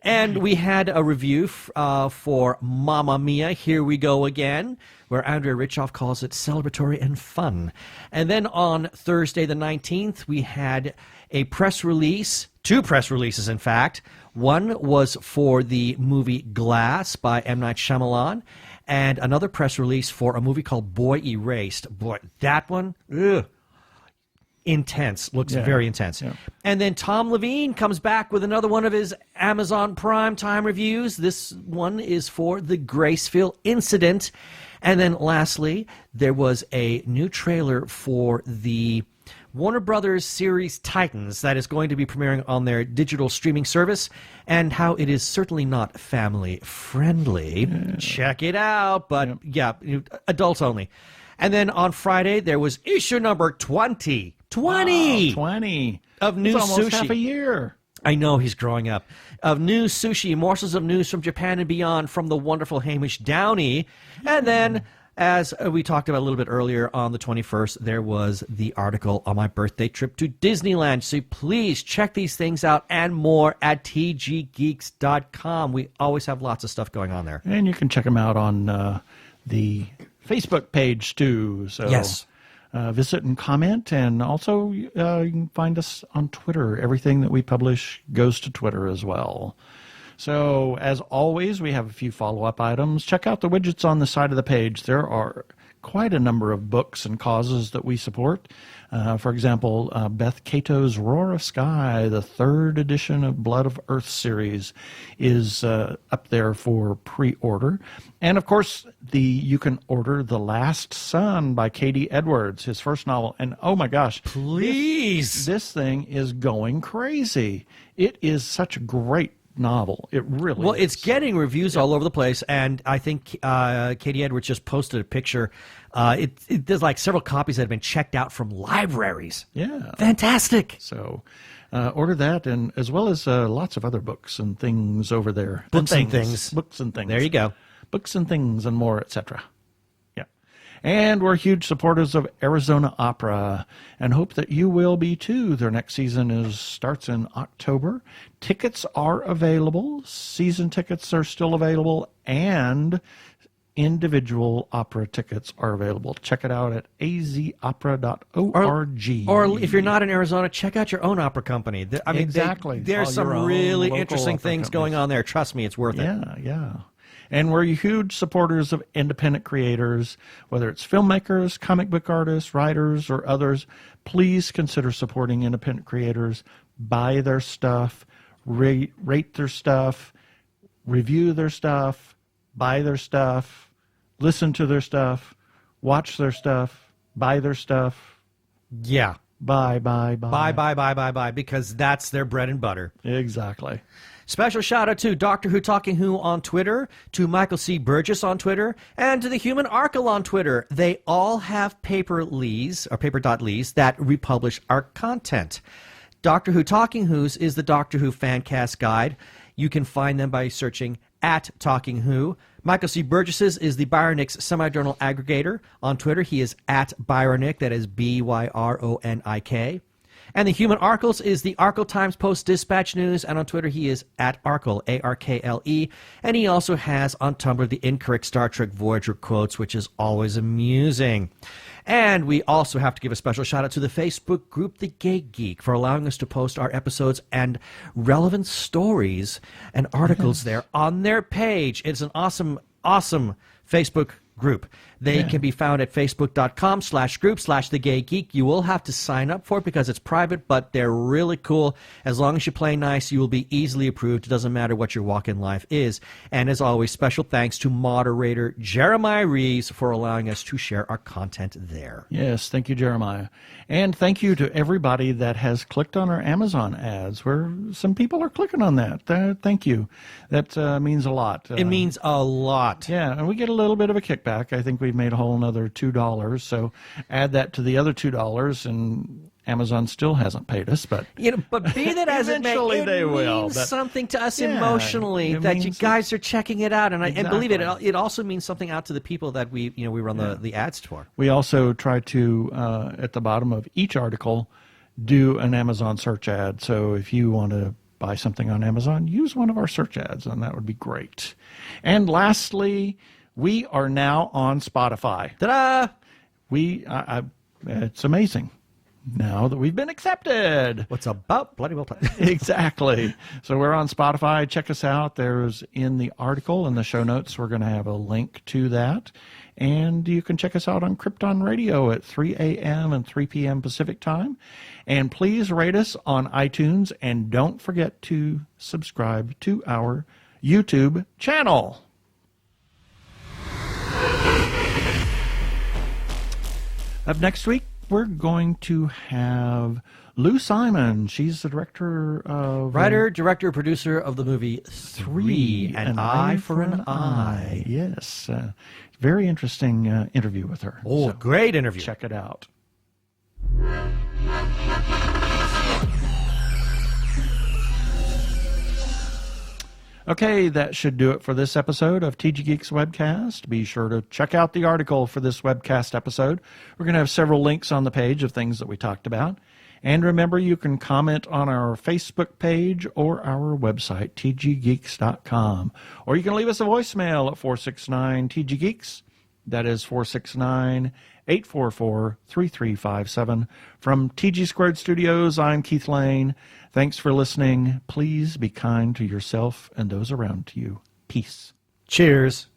And we had a review for Mamma Mia, Here We Go Again, where Andrea Richoff calls it celebratory and fun. And then on Thursday the 19th, we had a press release, 2 press releases, in fact. One was for the movie Glass by M. Night Shyamalan, and another press release for a movie called Boy Erased. Boy, that one, intense. Looks very intense. Yeah. And then Tom Levine comes back with another one of his Amazon Prime Time reviews. This one is for the Graceville Incident. And then lastly, there was a new trailer for the Warner Brothers series Titans that is going to be premiering on their digital streaming service, and how it is certainly not family friendly. Yeah. Check it out, but adults only. And then on Friday, there was issue number 20. 20! Wow, 20. Of new That's almost sushi. half a year. I know, he's growing up. Of new sushi, morsels of news from Japan and beyond from the wonderful Hamish Downey. And then, as we talked about a little bit earlier, on the 21st, there was the article on my birthday trip to Disneyland. So please check these things out and more at tggeeks.com. We always have lots of stuff going on there. And you can check them out on the Facebook page, too. So yes. Visit and comment, and also you can find us on Twitter. Everything that we publish goes to Twitter as well. So, as always, we have a few follow-up items. Check out the widgets on the side of the page. There are quite a number of books and causes that we support. For example, Beth Cato's Roar of Sky, the 3rd edition of Blood of Earth series, is up there for pre-order. And, of course, you can order The Last Sun by Katie Edwards, his first novel. And, oh, my gosh. Please! This thing is going crazy. It is such a great novel. It really is. Well, it's getting reviews all over the place, and I think Katie Edwards just posted a picture. There's like several copies that have been checked out from libraries. Yeah. Fantastic. So order that, and as well as lots of other books and things over there. Books and things. Books and things. There you go. Books and things and more, etc. Yeah. And we're huge supporters of Arizona Opera and hope that you will be too. Their next season starts in October. Tickets are available. Season tickets are still available, and individual opera tickets are available. Check it out at azopera.org. Or if you're not in Arizona, check out your own opera company. Exactly. There's some really interesting things going on there. Trust me, it's worth it. Yeah. And we're huge supporters of independent creators, whether it's filmmakers, comic book artists, writers, or others. Please consider supporting independent creators. Buy their stuff, rate their stuff, review their stuff, buy their stuff, listen to their stuff, watch their stuff, buy their stuff. Yeah. Buy. Buy, because that's their bread and butter. Exactly. Special shout out to Doctor Who Talking Who on Twitter, to Michael C. Burgess on Twitter, and to the Human Arkle on Twitter. They all have paper.lees that republish our content. Doctor Who Talking Who's is the Doctor Who Fancast Guide. You can find them by searching at Talking Who. Michael C. Burgess's is the Byronix Semi-Journal Aggregator. On Twitter, he is at Byronic, that is Byronik. And the Human Arkles is the Arkle Times Post Dispatch News, and on Twitter he is at Arkle, A-R-K-L-E, and he also has on Tumblr the Incorrect Star Trek Voyager quotes, which is always amusing. And we also have to give a special shout out to the Facebook group The Gay Geek for allowing us to post our episodes and relevant stories and articles there on their page. It's an awesome Facebook group. They can be found at facebook.com/group/thegaygeek. You will have to sign up for it because it's private, but they're really cool. As long as you play nice, you will be easily approved. It doesn't matter what your walk-in life is. And as always, special thanks to moderator Jeremiah Reeves for allowing us to share our content there. Yes, thank you, Jeremiah. And thank you to everybody that has clicked on our Amazon ads, where some people are clicking on that. Thank you. That means a lot. It means a lot. Yeah, and we get a little bit of a kickback. I think we've made a whole another $2. So add that to the other $2, and Amazon still hasn't paid us, but but be that as it may, eventually it they will, means but- something to us Yeah, emotionally it that you means guys are checking it out, and believe it, Exactly. it also means something out to the people that we run the ads for. we also try to, at the bottom of each article, do an Amazon search ad. So if you want to buy something on Amazon, use one of our search ads, and that would be great. And lastly, we are now on Spotify. Ta-da! It's amazing now that we've been accepted. What's about bloody well time? Exactly. So we're on Spotify. Check us out. There's in the article in the show notes, we're going to have a link to that. And you can check us out on Krypton Radio at 3 a.m. and 3 p.m. Pacific time. And please rate us on iTunes, and don't forget to subscribe to our YouTube channel. Up next week, we're going to have Lou Simon. She's the director of... Writer, director, producer of the movie Three, An Eye for an Eye. Yes. Very interesting interview with her. Oh, So great interview. check it out. Okay, that should do it for this episode of TG Geeks Webcast. Be sure to check out the article for this webcast episode. We're going to have several links on the page of things that we talked about. And remember, you can comment on our Facebook page or our website, tggeeks.com. Or you can leave us a voicemail at 469-TG-GEEKS. That is 469-844-3357. From TG Squared Studios, I'm Keith Lane. Thanks for listening. Please be kind to yourself and those around you. Peace. Cheers.